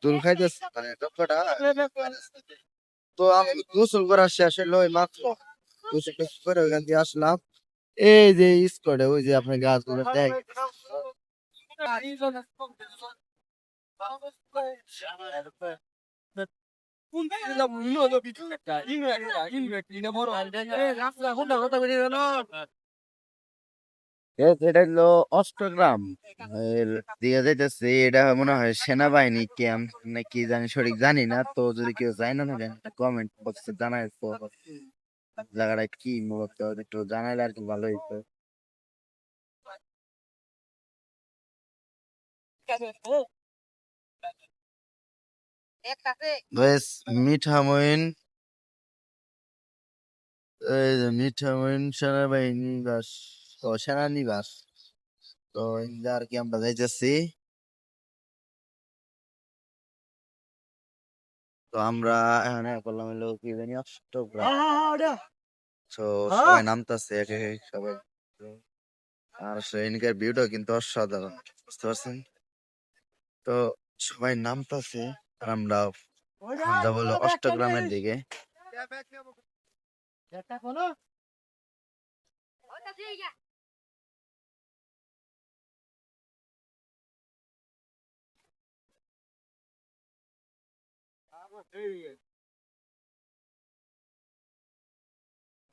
দোল খাইতেছে তো আমি গোসল করার শেষ হলো মাত্র গোসল টোসল করে ওইখান দিয়ে আসলাম। এই যে স্কোয়াডে ওই যে আপনার গাছগুলো দেখ এটা হলো অষ্টগ্রাম এর দিকে যাইতেছে। এটা মনে হয় সেনাবাহিনী ক্যাম্প নাকি জানি সঠিক জানি না। তো যদি কেউ যায় না থাকেন কমেন্ট বক্সে জানাই তো জায়গাটা কি মূলত একটু জানাইলে আর কি ভালো হইতো। বেশ মিঠামইন এই যে মিঠামইন সেনাবাহিনী বাস ও সেনানিবাস। তো এই যে আর কি আমরা যাইতেছি। তো আমরা এখানে করলাম হলো কি জানি অষ্টগ্রাম। তো সবাই নামতাছে এক এক সবাই। আর সৈনিকের ভিউটা কিন্তু অসাধারণ, বুঝতে পারছেন? তো সবাই নামতাছে আর আমরা যাবো হলো অষ্টগ্রামের দিকে।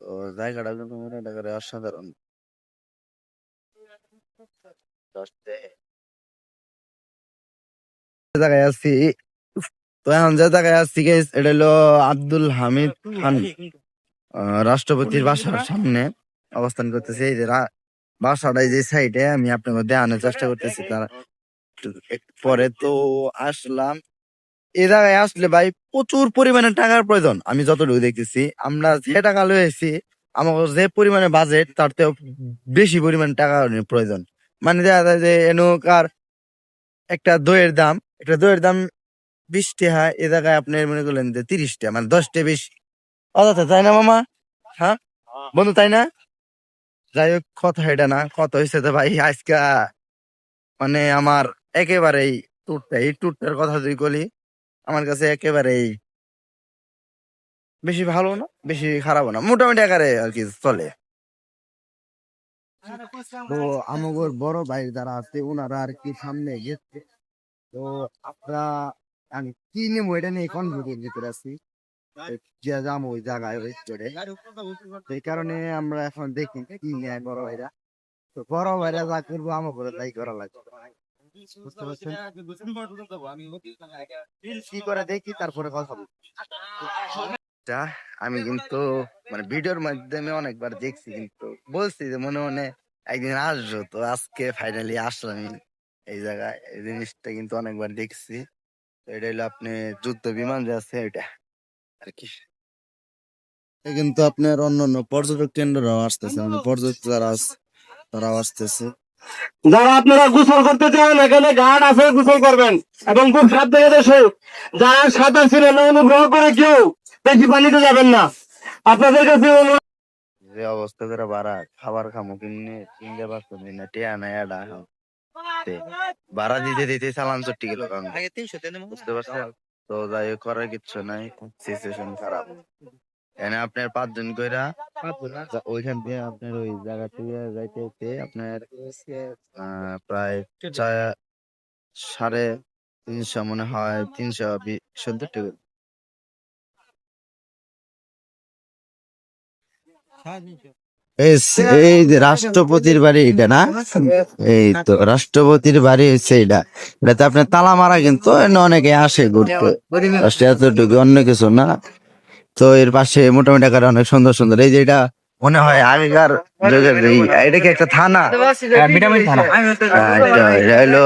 তো জায়গাটা কিন্তু মনে হয় অসাধারণ। জায়গায় আছি। তো এখন যে জায়গায় আছি guys, এটা হলো আব্দুল হামিদ খান রাষ্ট্রপতির বাসার সামনে অবস্থান করতেছে। এই যে বাসাটাই যে সাইডে আমি আপনাকে দেখানোর চেষ্টা করতেছি তার একটু পরে। তো আসলাম এই জায়গায় আসলে ভাই প্রচুর পরিমাণে টাকার প্রয়োজন। আমি যতটুকু দেখতেছি আমরা যে টাকা লয়েছি আমার যে পরিমাণে বাজেট তার থেকে বেশি পরিমাণে টাকা প্রয়োজন। মানে দেখা যায় যে এনকার একটা দইয়ের দাম 20 টাকা, এ জায়গায় আপনি মনে করলেন যে 30 টাকা, মানে 10 টাকা বেশি। অযথা তাই না মামা? হ্যাঁ বন্ধু তাই না? যাই হোক কথা এটা না, কথা হয়েছে তো ভাই আজকে মানে আমার একেবারেই এই ট্যুরটার কথা যদি বলি আমার কাছে একেবারেই বেশি ভালো না বেশি খারাপও না, মোটামুটি আকারে আর কি চলে। তো আমাগর বড় ভাই যারা আছে ওনারা আর কি সামনে গেছে। তো আমরা আমি কি নেবো এটা নিয়ে কনফিউজের ভিতরে আছি যে যাবো ওই জায়গায় ওই স্টোরে। সেই কারণে আমরা এখন দেখি কি নেয় বড় ভাইরা। তো বড় ভাইরা যা করবো আমাকে তাই করা লাগবে, বুঝতে পারছেন? কি করে দেখি তারপরে কথা বলবো। টা আমি কিন্তু মানে ভিডিওর মাধ্যমে অনেকবার দেখছি, কিন্তু বলছি যে মনে মনে একদিন আসবো। তো আজকে ফাইনালি আসলাম এই জায়গায়। এই জিনিসটা কিন্তু অনেকবার দেখছি। তো এটা হলো আপনি যুদ্ধ বিমান যে আছে এটা আর কি। কিন্তু আপনার অন্যান্য পর্যটক কেন্দ্ররাও আসতেছে, মানে পর্যটক যারা আছে তারাও আসতেছে। যারা আপনারা গোসল করতে চান এখানে ঘাট আছে, গোসল করবেন এবং খুব সাবধানে দেশে যারা সাঁতার ছিলেন অনুগ্রহ করে কেউ বেশি পানিতে যাবেন না। আপনাদের কাছে যে অবস্থা করে বাড়া খাবার খামো কিনে কিনতে পারতো না, টিয়া নাই এটা ভাড়া দিতে দিতে চালান চট্টি গেল কারণ, বুঝতে পারছেন? তো যাই হোক করার কিচ্ছু নাই, সিচুয়েশন খারাপ। এনে আপনার 5 জন কইরা ওইখান থেকে আপনার ওই জায়গা থেকে যাইতে যাইতে আপনার প্রায় 350 মনে হয় 370 টাকা। এই যে রাষ্ট্রপতির বাড়ি এটা না? এই তো রাষ্ট্রপতির বাড়ি হচ্ছে এটা। এটাতে আপনার তালা মারা, কিন্তু অনেকে আসে ঘুরতে, এতটুকু অন্য কিছু না। তো এর পাশে মোটামুটি আকারে অনেক সুন্দর সুন্দর এই যে এটা মনে হয় আগেকার যুগের এটা কি একটা থানা? এটা হলো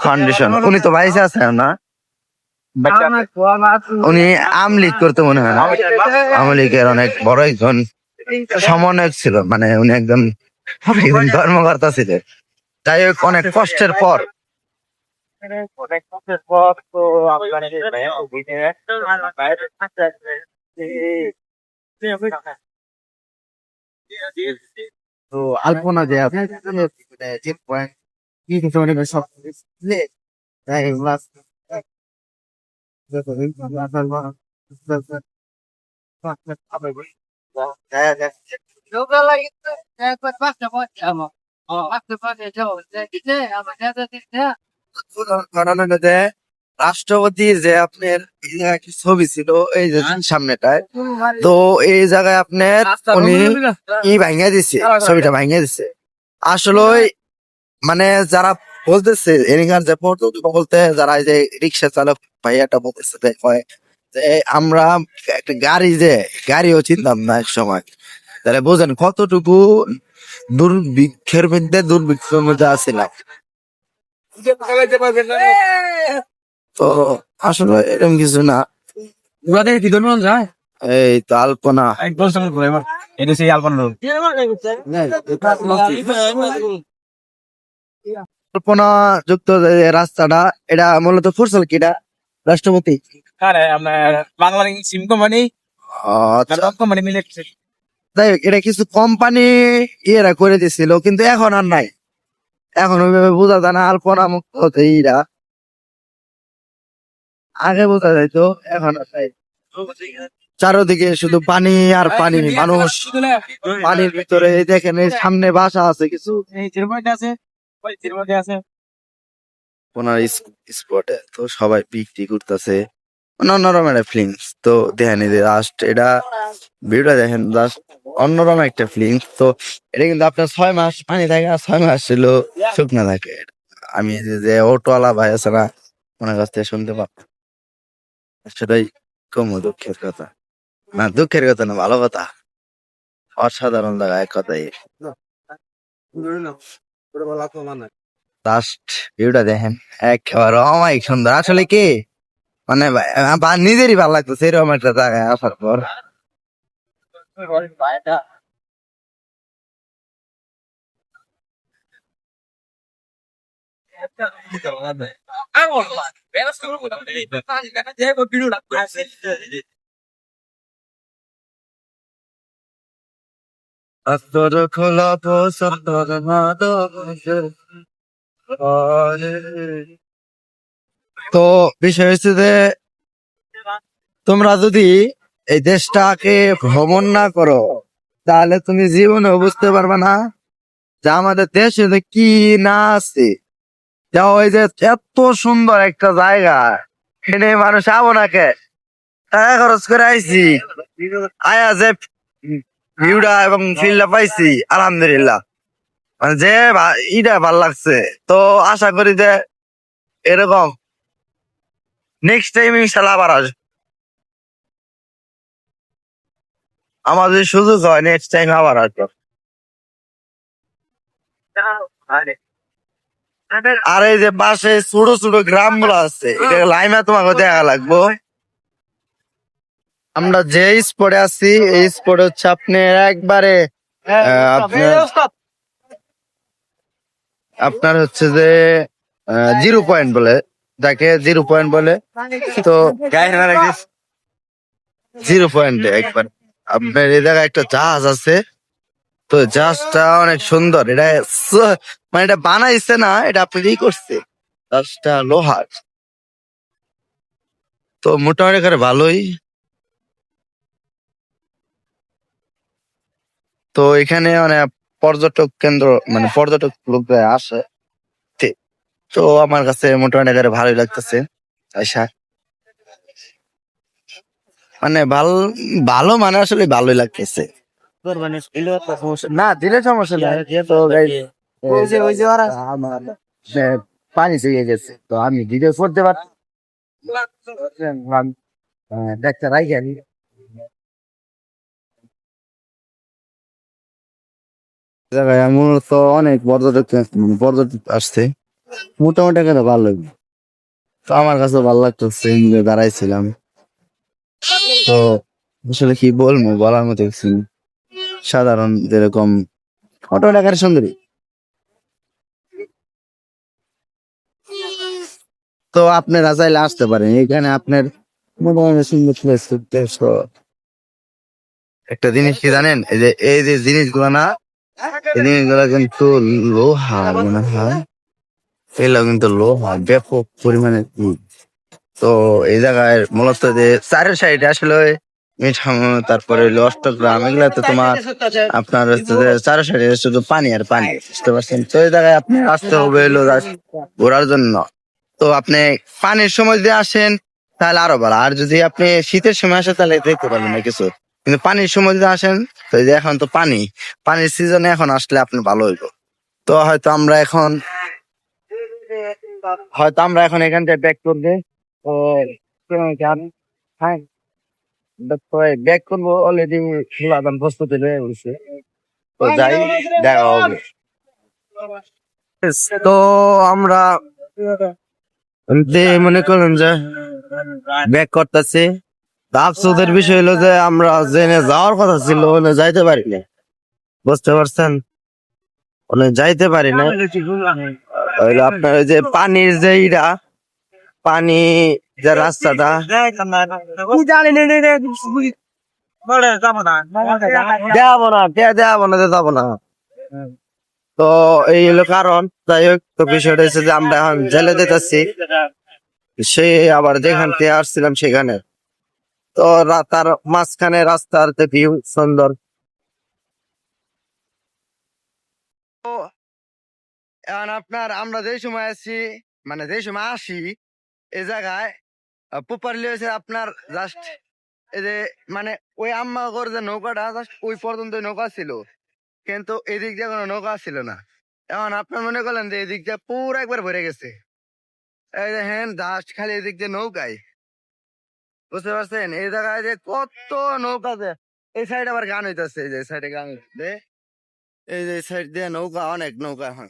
ফাউন্ডেশন। উনি তো ভাইস আছেন না? উনি আমলিগ করতে মনে হয় না, আমলিগের অনেক বড় একজন সমন্বয়ক ছিল, মানে উনি একজন ধর্মকর্তা ছিলেন। যাই হোক অনেক কষ্টের পর তো তো আলপনা যে আপনার যে পয়েন্ট কি কিছু মনে করে সব বুঝলে তাই ক্লাস রাষ্ট্রপতির যে আপনার এই জায়গায় একটা ছবি ছিল এই যে সামনেটায়, তো এই জায়গায় আপনার উনি ভাঙিয়ে দিছে, ছবিটা ভাঙিয়ে দিছে আসলে মানে যারা বলতেছে এখানকার যে পর্যটক বলতে যারা এই যে রিক্সা চালক ভাইয়াটা বলতেছে যে কয় যে আমরা একটা গাড়িও চিনতাম না এক সময়, তাহলে বোঝেন কতটুকু দুর্ভিক্ষের মধ্যে দুর্ভিক্ষের মধ্যে আসছিলাম। তো আসলে এরকম কিছু না, কি ধরুন যায় এই তো আলপনা। একদম সঙ্গে ঘুরে এবার এটা সেই আলপনা রোড আলপনা যুক্ত যে রাস্তাটা, এটা মূলত ফুরসল কিটা রাষ্ট্রপতি। আরে আপনার বাংলার সিম কোম্পানি আচ্ছা, কোম্পানি মিলে যাই হোক, এটা কিছু কোম্পানি ইয়েরা করে দিছিল কিন্তু এখন আর নাই, এখন ওইভাবে বোঝা যায় না আলপনা মুক্ত হতে ইরা, আগে বোঝা যাইতো এখন আর নাই। চারোদিকে শুধু পানি আর পানি, মানুষ পানির ভিতরে। এই দেখেন এই সামনে বাসা আছে কিছু এই চিরমধ্যে আছে ওই চিরমধ্যে আছে ওনার স্পটে, তো সবাই পিকটি করতেছে, অন্যরকম একটা ফিলিংস। তো দেখেন এই যে লাস্ট এটা ভিডিওটা দেখেন, জাস্ট অন্যরকম একটা ফিলিংস। তো এটা কিন্তু আপনার 6 মাস পানি থাকে আর 6 মাস ছিল শুকনা থাকে। আমি এই যে অটোওয়ালা ভাই আছে না, ওনার কাছ থেকে শুনতে পাবো, সেটাই কম দুঃখের কথা, না দুঃখের কথা না, ভালো কথা, অসাধারণ লাগা এক কথাই। লাস্ট ভিউটা দেখেন একেবারে অমায়িক সুন্দর, আসলে কি মানে নিজেরই ভালো লাগতো এরকম একটা জায়গায় আসার পর। আস্তর খোলা পছন্দর মাদকের ঘরে। তো বিষয় হচ্ছে যে তোমরা যদি এই দেশটাকে ভ্রমণ না করো তাহলে তুমি জীবনে বুঝতে পারবে না যে আমাদের দেশে যে কি না আছে। যা ওই যে এত সুন্দর একটা জায়গা, এখানে মানুষ আবো না কে, টাকা খরচ করে আইছি, আয়া যে ভিউটা এবং ফিলটা পাইছি আলহামদুলিল্লাহ, মানে যে ইটা ভাল লাগছে। তো আশা করি যে এরকম নেক্সট টাইম ইনশাল্লাহ আবার আসবো, আমার যদি সুযোগ হয় নেক্সট টাইম আবার আসবো। আর এই যে পাশে ছোট ছোট গ্রাম গুলো আছে, এটা লাইমা তোমাকে দেখা লাগবো। আমরা যে স্পটে আছি এই স্পট হচ্ছে আপনার একবারে আপনার আপনার হচ্ছে যে 0 পয়েন্ট বলে, যাকে 0 পয়েন্ট বলে। তো 0 পয়েন্ট একবার আপনার এই জায়গায় একটা জাহাজ আছে, তো জাহাজটা অনেক সুন্দর। এটা মানে এটা বানাইছে না, এটা আপনি ই করছে, জাহাজটা লোহার। তো মোটামুটি করে ভালোই। তো এখানে মানে পর্যটক কেন্দ্র, মানে পর্যটক লোকরা আসে। তো আমার কাছে মোটামুটি করে ভালোই লাগতেছে আচ্ছা, মানে ভালো মানে আসলে ভালোই লাগতেছে। না দিলে সমস্যা নাই, তো আমার পানি চুইয়ে গেছে, তো আমি ভিডিও করতে পারছি দেখতে রাই গেলি। জায়গায় মূলত অনেক পর্যটক আসছে, মোটামুটি করে ভালো লাগবে। তো আমার কাছে ভালো লাগতেছে, দাঁড়াইছিলাম। তো আসলে কি বলবো, বলার মতো কিছু নেই। সাধারণ যেরকম অটো এলাকার সুন্দরী। তো আপনারা চাইলে আসতে পারেন এখানে, আপনার মোটামুটি সুন্দর প্লেস। একটা জিনিস কি জানেন, এই যে জিনিসগুলো না, এই জিনিসগুলো কিন্তু লোহা মনে হয়, এগুলো কিন্তু লোহা ব্যাপক পরিমাণে। তো এই জায়গায় মূলত যে চারের সাইডে আসলে মিঠামো, তারপরে হইলো অষ্টগ্রাম, এগুলা তো তোমার আপনার হচ্ছে যে চারের সাইডে শুধু পানি আর পানি, বুঝতে পারছেন? তো এই জায়গায় আপনি আসতে হবে হইলো just ঘোরার জন্য। তো আপনি পানির সময় যদি আসেন তাহলে আরো ভালো, আর যদি আপনি শীতের সময় আসেন তাহলে দেখতে পারবেন না কিছু। কিন্তু পানির সময় যদি আসেন, তো এই যে এখন তো পানির সিজনে এখন আসলে আপনি ভালো হইব। তো হয়তো আমরা এখন এখান থেকে ব্যাক করবে। তো হ্যাঁ, ব্যাক করবো, অলরেডি ফুলাদান প্রস্তুতি হয়ে উঠছে। তো যাই, দেখা হবে। তো আমরা মনে করেন যে ব্যাক করতেছি। আফসোসের বিষয় হলো যে আমরা জেনে যাওয়ার কথা ছিল, ওখানে যাইতে পারিনি, বুঝতে পারছেন? ওখানে যাইতে পারি না। হইলো আপনার ওই যে পানির যে পানি, যে রাস্তাটা দেখাবো না, দেখাবো না, যাবো না। তো এই হলো কারণ। যাই হোক, তো বিষয়টা হচ্ছে যে আমরা এখন জেলে যেতেছি, সে আবার যেখান থেকে আসছিলাম সেখানে। তো তার মাঝখানে রাস্তার ভিউ সুন্দর। তো এখন আপনার আমরা যে সময় আছি, মানে যে সময় আসি এই জায়গায়, প্রপারলি হয়েছে আপনার জাস্ট এই যে মানে ওই আম্মা ঘর যে নৌকাটা জাস্ট ওই পর্যন্ত নৌকা ছিল, কিন্তু এদিক দিয়ে কোনো নৌকা ছিল না। এখন আপনার মনে করলেন যে এদিক দিয়ে পুরো একবার ভরে গেছে, এই যে হ্যাঁ জাস্ট খালি এদিক দিয়ে নৌকায়, বুঝতে পারছেন? এই জায়গায় যে কত নৌকা, যে এই সাইড আবার গান হইতেছে, এই যে সাইডে গান হইতেছে, এই যে সাইড দিয়ে নৌকা, অনেক নৌকা এখন।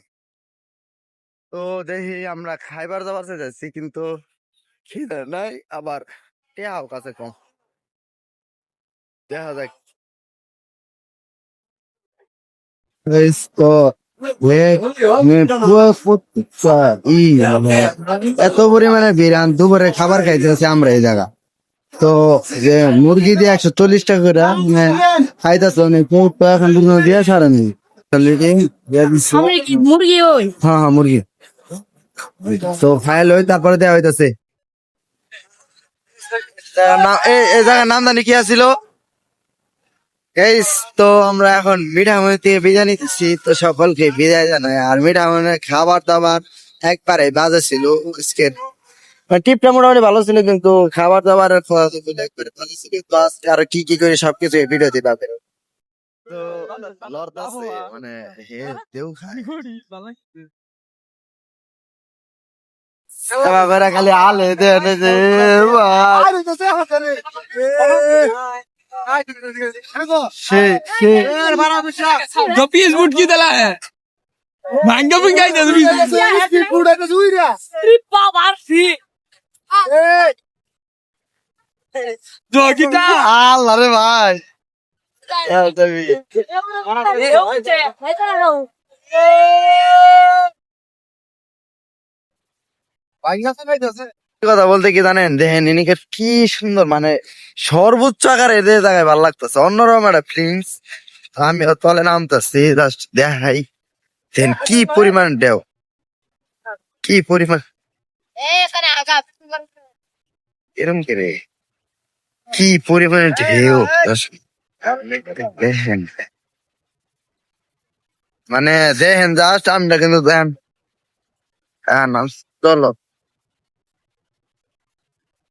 তো দেখি আমরা খাইবার দাবার যাচ্ছি, কিন্তু খিদে নাই, আবার টেহাও কাছে কম, দেখা যাক। তো এত পরিমাণে বিরান দুপুরে খাবার খাইতেছি আমরা এই জায়গা। তো যে মুরগি দিয়ে 140 টাকা করে খাইতেছে, এখন দিয়ে ছাড়েনি। মুরগি ওই, হ্যাঁ হ্যাঁ মুরগি। তো খাইল ওই, তারপরে দেওয়া হইতাছে। এই জায়গার নাম জানি কি আছিল। গাইস, তো আমরা এখন মিঠামই থেকে বিদায় নিতেছি। তো সকলকে বিদায় জানাই। আর মিঠামনের খাবার দাবার একবারে বাজে ছিল। আজকের টিপটা মোটামুটি ভালো ছিল, কিন্তু খাবার দাবার একবারে বাজে ছিল। তো আজকে আর কি কি করে সবকিছু ভিডিওতে পাবেন। তো লড়তাছে মানে হে দেও খায় বাবারা, খালি আলে দেনে যে गपीस बुट की तला है महंगा भी गई दे जोगिता আল্লাহ রে ভাই। কথা বলতে কি জানেন, দেখেন ইনিকে কি সুন্দর, মানে সর্বোচ্চ আকারে এদের জায়গায় ভালো লাগতেছে, অন্যরকম একটা ফিলিংস। আমি তলে নামতেছি, জাস্ট দেখাই দেখেন কি পরিমাণ ঢেউ, কি পরিমাণ এরম করে, কি পরিমাণে ঢেউ দেখেন, মানে দেখেন জাস্ট আমরা কিন্তু দেখেন। হ্যাঁ, চলো।